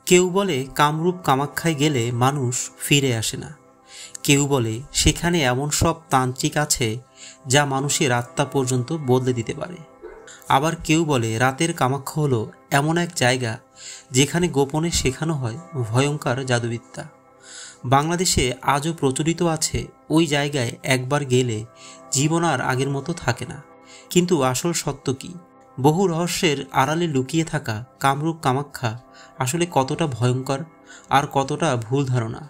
কেউ বলে কামরূপ কামাখ্যায় গেলে মানুষ ফিরে আসে না। কেউ বলে সেখানে এমন সব তান্ত্রিক আছে যা মানুষের আত্মা পর্যন্ত বদলে দিতে পারে। আবার কেউ বলে রাতের কামাখ্যা হলো এমন এক জায়গা যেখানে গোপনে শেখানো হয় ভয়ঙ্কর জাদুবিদ্যা। বাংলাদেশে আজও প্রচলিত আছে ওই জায়গায় একবার গেলে জীবন আর আগের মতো থাকে না। কিন্তু আসল সত্য কি? বহু রহস্যের আড়ালে লুকিয়ে থাকা কামরূপ কামাখ্যা আসলে কতটা ভয়ঙ্কর আর কতটা ভুল ধারণা,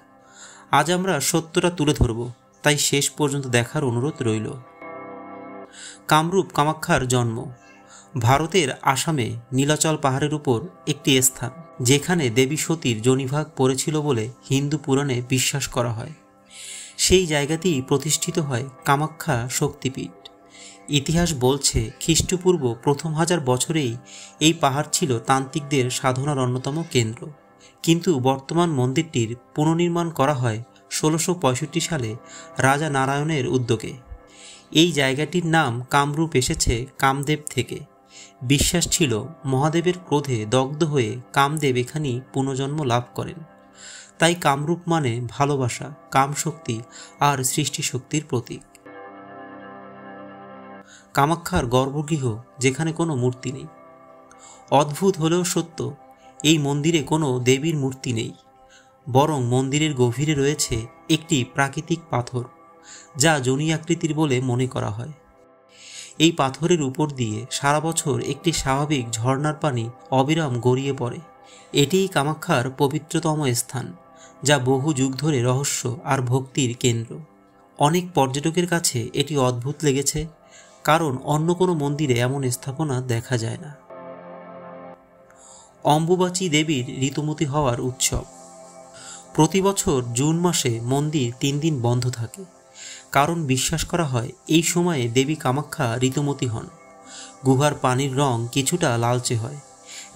আজ আমরা সত্যটা তুলে ধরব। তাই শেষ পর্যন্ত দেখার অনুরোধ রইল। কামরূপ কামাখ্যার জন্ম ভারতের আসামে নীলাচল পাহাড়ের উপর একটি স্থান, যেখানে দেবী সতীর যোনিভাগ পড়েছিল বলে হিন্দু পুরাণে বিশ্বাস করা হয়। সেই জায়গাতেই প্রতিষ্ঠিত হয় কামাখ্যা শক্তিপীঠ। ইতিহাস বলছে খ্রিস্টপূর্ব প্রথম 1000 বছরেই এই পাহাড় ছিল তান্ত্রিকদের সাধনার অন্যতম কেন্দ্র। কিন্তু বর্তমান মন্দিরটির পুনর্নির্মাণ করা হয় 1665 সালে রাজা নারায়ণের উদ্যোগে। এই জায়গাটির নাম কামরূপ এসেছে কামদেব থেকে। বিশ্বাস ছিল মহাদেবের ক্রোধে দগ্ধ হয়ে কামদেব এখানেই পুনর্জন্ম লাভ করেন। তাই কামরূপ মানে ভালোবাসা, কামশক্তি আর সৃষ্টিশক্তির প্রতীক। কামাখ্যার গর্ভগৃহ, যেখানে কোনো মূর্তি নেই। অদ্ভুত হলেও সত্য, এই মন্দিরে কোনো দেবীর মূর্তি নেই, বরং মন্দিরের গভীরে রয়েছে একটি প্রাকৃতিক পাথর যা যোনি আকৃতির বলে মনে করা হয়। এই পাথরের উপর দিয়ে সারা বছর একটি স্বাভাবিক ঝর্ণার পানি অবিরাম গড়িয়ে পড়ে। এটিই কামাখ্যার পবিত্রতম স্থান, যা বহু যুগ ধরে রহস্য আর ভক্তির কেন্দ্র। অনেক পর্যটকের কাছে এটি অদ্ভুত লেগেছে, কারণ অন্য কোনো মন্দিরে এমন স্থাপনা দেখা যায় না। অম্বুবাচী দেবীর ঋতুমতী হওয়ার উৎসব প্রতি বছর জুন মাসে মন্দির 3 দিন বন্ধ থাকে, কারণ বিশ্বাস করা হয় এই সময়ে দেবী কামাখ্যা ঋতুমতী হন। গুহার পানির রং কিছুটা লালচে হয়,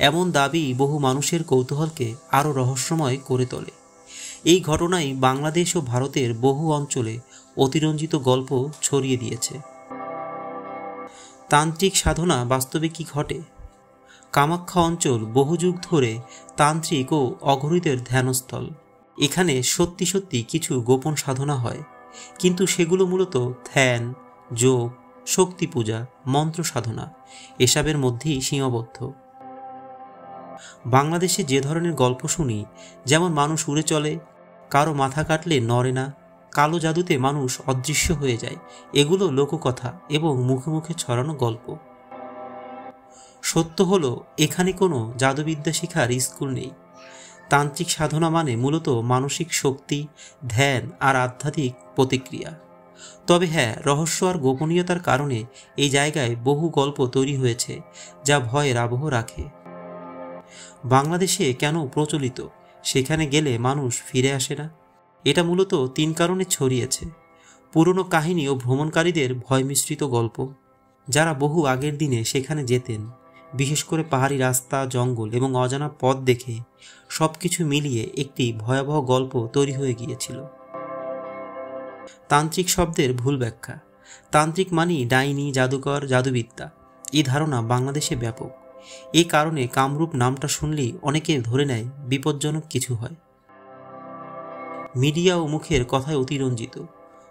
এমন দাবি বহু মানুষের কৌতূহলকে আরও রহস্যময় করে তোলে। এই ঘটনাই বাংলাদেশ ও ভারতের বহু অঞ্চলে অতিরঞ্জিত গল্প ছড়িয়ে দিয়েছে। তান্ত্রিক সাধনা বাস্তবে কি ঘটে? কামাখ্যা অঞ্চল বহু যুগ ধরে তান্ত্রিক ও অঘরীদের ধ্যানস্থল। এখানে সত্যি সত্যি কিছু গোপন সাধনা হয়, কিন্তু সেগুলো মূলত ধ্যান, যোগ, শক্তি পূজা, মন্ত্র সাধনা এসবের মধ্যেই সীমাবদ্ধ। বাংলাদেশে যে ধরনের গল্প শুনি, যেমন মানুষ উড়ে চলে, কারো মাথা কাটলে নড়ে না, কালো জাদুতে মানুষ অদৃশ্য হয়ে যায়, এগুলো লোককথা এবং মুখে মুখে ছড়ানো গল্প। সত্য হলো এখানে কোনো জাদুবিদ্যা শেখার স্কুল নেই। তান্ত্রিক সাধনা মানে মূলত মানসিক শক্তি, ধ্যান আর আধ্যাত্মিক প্রতিক্রিয়া। তবে হ্যাঁ, রহস্য আর গোপনীয়তার কারণে এই জায়গায় বহু গল্প তৈরি হয়েছে যা ভয়ের আবহ রাখে। বাংলাদেশে কেন প্রচলিত সেখানে গেলে মানুষ ফিরে আসে না? এটা মূলত 3 কারণে ছড়িয়েছে। পুরনো কাহিনী ও ভ্রমণকারীদের ভয় মিশ্রিত গল্প। যারা বহু আগের দিনে সেখানে যেতেন, বিশেষ করে পাহাড়ি রাস্তা, জঙ্গল এবং অজানা পথ দেখে সবকিছু মিলিয়ে একটি ভয়াবহ গল্প তৈরি হয়ে গিয়েছিল। তান্ত্রিক শব্দের ভুল ব্যাখ্যা। তান্ত্রিক মানেই ডাইনি, জাদুকর, জাদুবিদ্যা। এই ধারণা বাংলাদেশে ব্যাপক। এই কারণে কামরূপ নামটা শুনলেই অনেকে ধরে নেয় বিপজ্জনক কিছু হয়। মিডিয়া ও মুখের কথায় অতিরঞ্জিত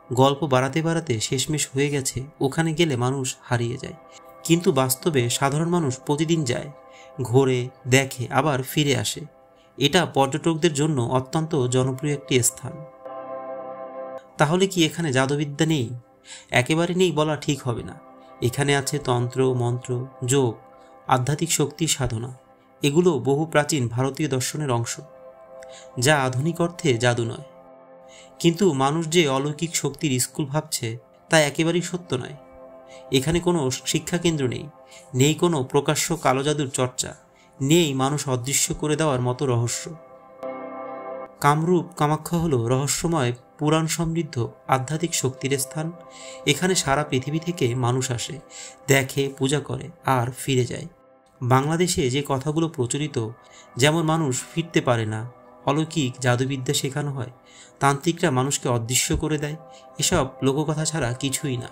গল্প বাড়াতে বাড়াতে শেষমেশ হয়ে গেছে ওখানে গেলে মানুষ হারিয়ে যায়। কিন্তু বাস্তবে সাধারণ মানুষ প্রতিদিন যায়, ঘোরে, দেখে, আবার ফিরে আসে। এটা পর্যটকদের জন্য অত্যন্ত জনপ্রিয় একটি স্থান। তাহলে কি এখানে জাদুবিদ্যা নেই? একেবারে নেই বলা ঠিক হবে না। এখানে আছে তন্ত্র, মন্ত্র, যোগ, আধ্যাত্মিক শক্তির সাধনা। এগুলো বহু প্রাচীন ভারতীয় দর্শনের অংশ, যা আধুনিক অর্থে জাদু নয়। কিন্তু মানুষ যে অলৌকিক শক্তির স্কুল ভাবছে তা একেবারেই সত্য নয়। এখানে কোনো শিক্ষা কেন্দ্র নেই, নেই কোনো প্রকাশ্য কালো জাদুর চর্চা, নেই মানুষ অদৃশ্য করে দেওয়ার মতো রহস্য। কামরূপ কামাখ্যা হলো রহস্যময়, পুরাণ সমৃদ্ধ আধ্যাত্মিক শক্তির স্থান। এখানে সারা পৃথিবী থেকে মানুষ আসে, দেখে, পূজা করে আর ফিরে যায়। বাংলাদেশে যে কথাগুলো প্রচলিত, যেমন মানুষ ফিরতে পারে না, অলৌকিক জাদুবিদ্যা শেখানো হয়, তান্ত্রিকরা মানুষকে অদৃশ্য করে দেয়, এসব লোককথা ছাড়া কিছুই না।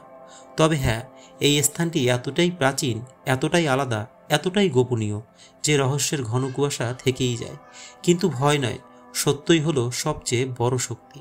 তবে হ্যাঁ, এই স্থানটি এতটাই প্রাচীন, এতটাই আলাদা এতটাই গোপনীয় যে রহস্যের ঘন কুয়াশা থেকেই যায়। কিন্তু ভয় নয়, সত্যই হলো সবচেয়ে বড় শক্তি।